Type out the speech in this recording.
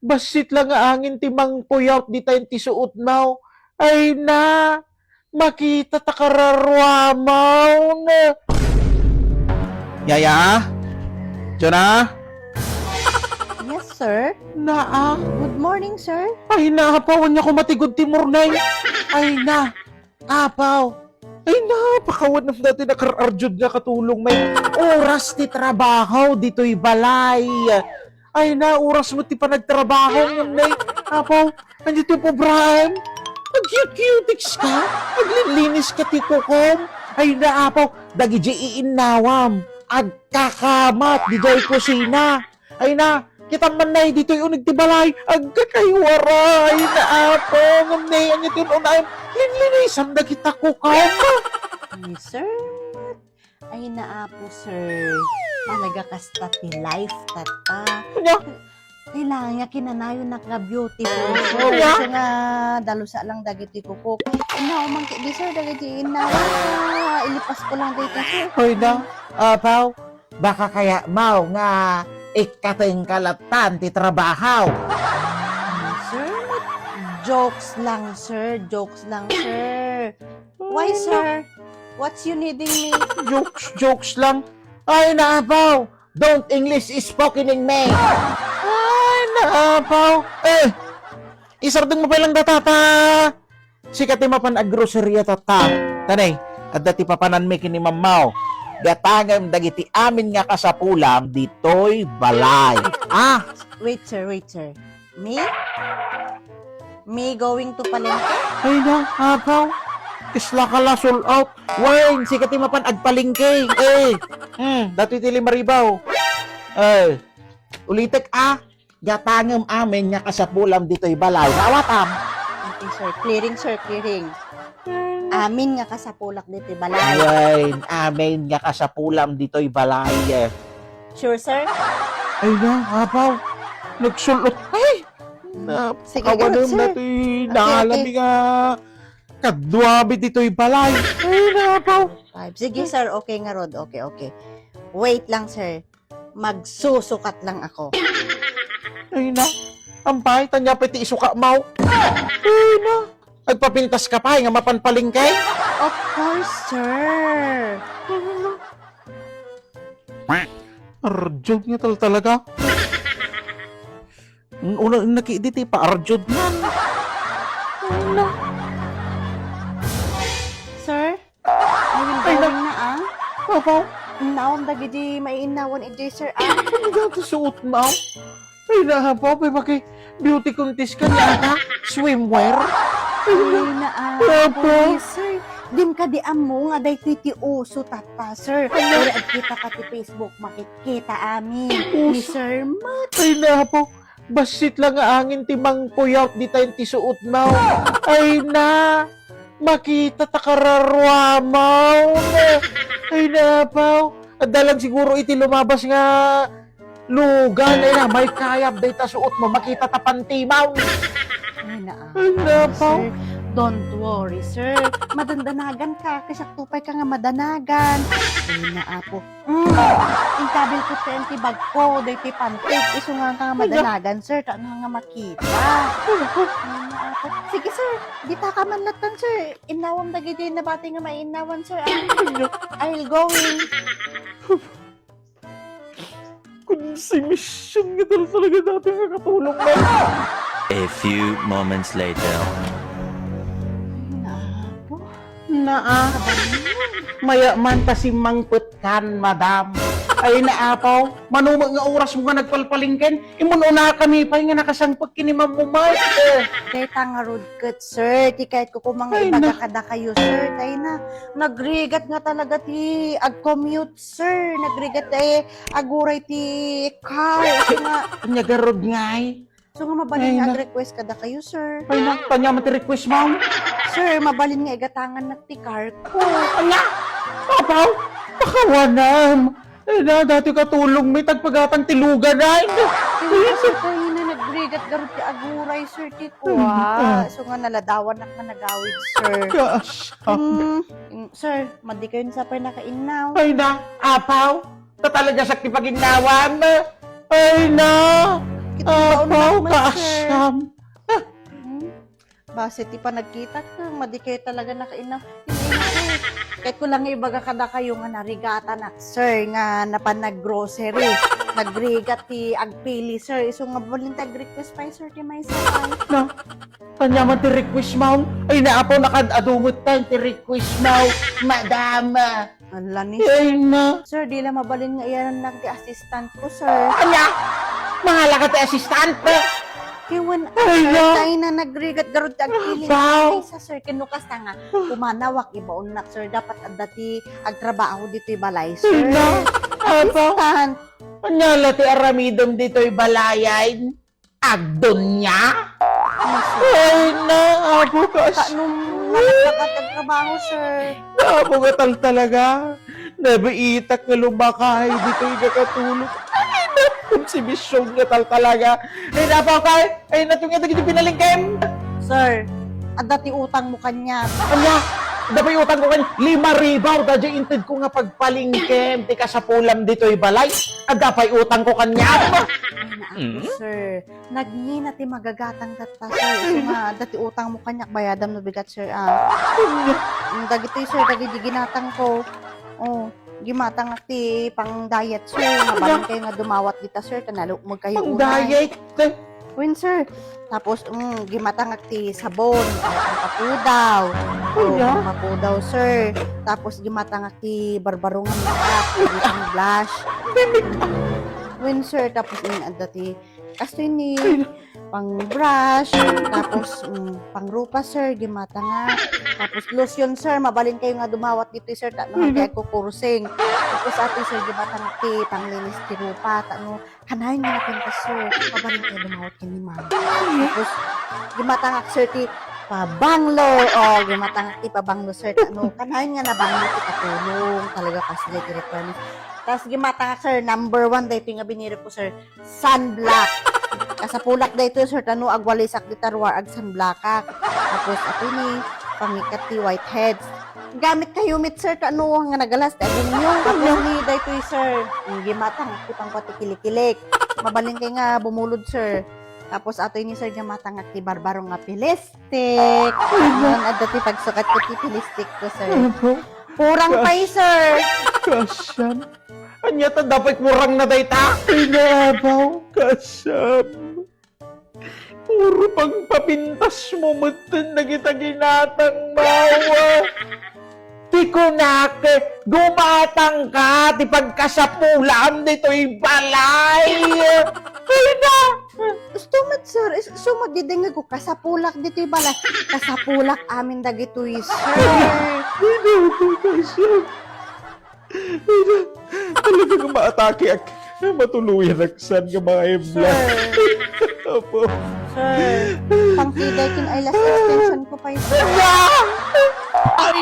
basit lang nga angin timang puyat di tayo tisuot now. Ay na, makita takararwamaw na. Yaya? Jona? Yes, sir. Naa? Good morning, sir. Ay na, apawan niya ko matigod timur na. Ay na, apaw. Ay na, pakawan ng dati nakararjud nga katulong may oras ti trabaho dito'y balay. Ay na, oras mo ti pa nagtrabaho ng nay. Apaw, andito po, Brian. Mag-cutics ka? Maglilinis ka ti kukom? Ay na, apaw, dagi di iinawam. Agkakamat, di jay kusina. Ay na, kita man na dito'y unig ti balay. Agkakaywaray na apaw. Ngamnay, ang ito unayam. Linlinisan na kita kukom. Yes, sir. Ay, naapo, sir. Talaga kasta ti life, tata. Nya? Kailangan nga kinanayon na ka-beautiful, sir. Nya? Kasi nga, dalusa lang dagiti kukuk. Ina, umangki di, sir, dagiti ina. Ilipas ko lang dito, sir. Hoy na, apaw, baka kaya mau nga ikating kalatan ti trabaho. Sir, jokes lang, sir. Jokes lang, sir. Why, sir? What's you needing me? Jokes lang. Ay, naapaw, don't English is spoken in me. Ay, naapaw. Isardeng mo pa lang datata. Sikat ti mapan agrocerya tata. Tanay, at dati papanan mi kini mamaw. Gatangam dagiti amin nga kasapulam ditoy balay. Wait, sir. Me? Me going to palengke? Ay na, apaw. Isla ka la sold out. Wayne, sikat ti mapan agpalingke. Dati ti limaribaw. Ulitek gatangam amin nga kasapulam ditoy balay. Nawatam. Okay, sir. Clearing, sir. Clearing. Amin nga kasapulak dito, balay. Wayne, amin nga kasapulam ditoy balay. Sure, sir? Ay na, apaw. Nagsulot. Ay! Sige, Kawanam sir. dati. Naalami nga. Kadwabi dito'y balay. Ay, napaw. 5. Sige, sir. Okay nga, Rod. Okay. Wait lang, sir. Magsusukat lang ako. Ay na. Ampay, tanya piti isuka mau. Ay na. Agpapintas ka pa, nga mapanpaling kay. Of course, sir. Arjod nga talaga. Una nakiditi pa, arjod na. Ay na. Sir? I will going na, Apaw. Naon dagiti mainawan iti, sir, Ano nga ito suot mau? Ay na, apaw. May maki beauty contest ka niya ka. Swimwear. Ay na, Apo. sir. Dim ka di amo nga day titi uso tata, sir. Pero agkita ka ti Facebook, makikita amin. Ni Sir Mat. Ay na, apaw. Basit lang nga angin timang puyat di tayo tisuot mau. Ay na, makita takararwamaw na. Ay na, apaw. At dalang siguro iti lumabas nga lugan. Ay na, may kayap day ta suot mo. Makita tapantimaw. Ay na, Ay na, apaw. sir. Don't worry, sir. Madandanagan ka. Kasi tupay ka nga madanagan. Ay na, apo. Yung kabil ko 20 bag ko. Dahil pantik. Iso nga ka nga madanagan, sir. Kano nga makita. Ay na, apo. Sige, sir. Di ta ka manlatan, sir. Inawam na gidi na bati nga mainawan, sir. I'll go in. Kung si mission nga talaga dati nga katulong na. A few moments later. Apo. Naa. Maya man ta si mangputkan, madam. Ay naapaw, manumag nga oras mo nga nagpalpalingken, imununa kami pa nga nakasangpag kinimamumay. Deta nga road cut, sir. Ti kahit ko kung mga Ay, ibaga na. kada kayo, sir. Tayo na. Nagrigat nga talaga ti ag-commute, sir. Nagrigat aguray ti car. So nga, Kanyagarod ngay. so nga mabalin Ay, nga na. ag-request kada kayo, sir. Ay na, tanya mati-request mo. Sir, mabalin nga igatangan na ti car ko. Anya, apaw, pakawanam. Ay na, dati katulong may tagpagatang tilugan ay. Kaya sir, tayo na nagrigat garot ti aguray, sir. Ti kuha. So nga naladawan na ka nagawid, sir. Gosh. Sir, madi kayo sa pa nakainaw. Ay na, apaw, ta talaga sa kipaginawan. Ay na, Kitibaon na Apaw, man, sir. kaasyam. Hmm? Base ti pa nagkita ka, madikay talaga nakainam. Hindi, kahit ko lang ibaga kada kayo nga narigata na, sir, nga napan nag-grocery. Nagrigat ti agpili, sir. Iso nga balintag request pa, sir, ti may sakay. Na, kanya man ti request mo. Ay, naapaw nakadadumot tayo ti request mo. Madama. Ala ni, Ay na. sir, di lang mabalin nga iyan lang ti assistant ko, sir. Kanya, mahala ka ti assistant. Kiwan, Ay, sir, no. tayo na nagrigat garod ti agpili. Wow. Ay, sa sir, kinukas na nga. Kumanawak, ibaon na, sir. Dapat dati agtrabaho dito balay, Ay sir. na. Apaw. Assistant. Kanya lati aramidom dito'y balayan. Agdon niya. Ay na, apo kas. Nung nalaklakat ang trabaho, sir. Apo gatal talaga. Nabaitak nga lumakay dito'y kakatulog. Ay na, konsibisyon gatal talaga. Ay na, apo kay. Ay na, tunga dito pinalingkem. Sir, at dati utang mo kanya. Kanya, dapat utang ko kanya, 5,000. Dadya inted ko nga pagpalingkem. Tika sa pulam dito'y balay. At dapat utang ko kanya. Ay, naako, sir. Nagni na ti magagatang data, sir. Ito nga, dati utang mo kanya, bayadam no bigat, sir. Dagito, sir, dagiti ginatang ko. Oh, gimatang ti pang diet, sir. Mabalang kayo nga dumawat kita, sir. Tanalo mo kayo Ang unay. diet. Win, sir. Tapos, gimatang ti sabon. Ang papudaw. Oh, Kuya? ang papudaw, sir. Tapos, gimatang ti barbarungan makeup. Ang blush. Win, sir. Tapos, dati kastoy ni pang brush. Tapos, pang rupa, sir. Gimatang nga. Tapos, lotion, sir. Mabalin kayo nga dumawat dito, sir. Tanong kaya ko kursing. Tapos, ate, sir, gimatang ti panglinis ti rupa. Tanong, kanahin nga natin ka, sir. Mabalin kayo dumawat kayo ni ma'am. Tapos, gimatangak, sir, ti pabanglo. O, gimatangak ti pabanglo, sir. Ano, kanahin nga na banglo ti katulong. Talaga kasi like requirements. Tapos, gimatangak, sir, number 1 dahito nga biniri ko, sir, sunblock. Kasapulak dahito, sir, tano, agwalisak di tarwar, ag sunblockak. Tapos, ato ni, pangikat ti whiteheads. Gamit kayo mit, sir, tano, nga nagalas, dahil nyo. Tapos ni, dahito, sir, gimatangak ti pang pati kilik-kilik. Mabalin kayo nga bumulod, sir. Tapos ato ni sir gamatang at ti barbaro nga pilistik. Noon at dati pagsukat ko ti pilistik ko, sir. Apo, Purang pay, sir. kasyam. Anya ta dapat murang na dayta. Ay na, apaw, kasyam. Puro pang papintas mo mutin na kita ginatang mawa. Ti kunake, gumatang ka, ti pagkasapulan dito'y balay. Ay na. Sumad, sir. Sumad didengag ko. Kasapulak dito yung balay. Kasapulak amin dagito sir. Ay na, apaw, kasyam. Ay na, talaga nga maatake ak. Matuluyan aksan nga mga ebla. Sir. Apo. Sir. Pangkiday kin ay last extension ko pa, sir. Ay,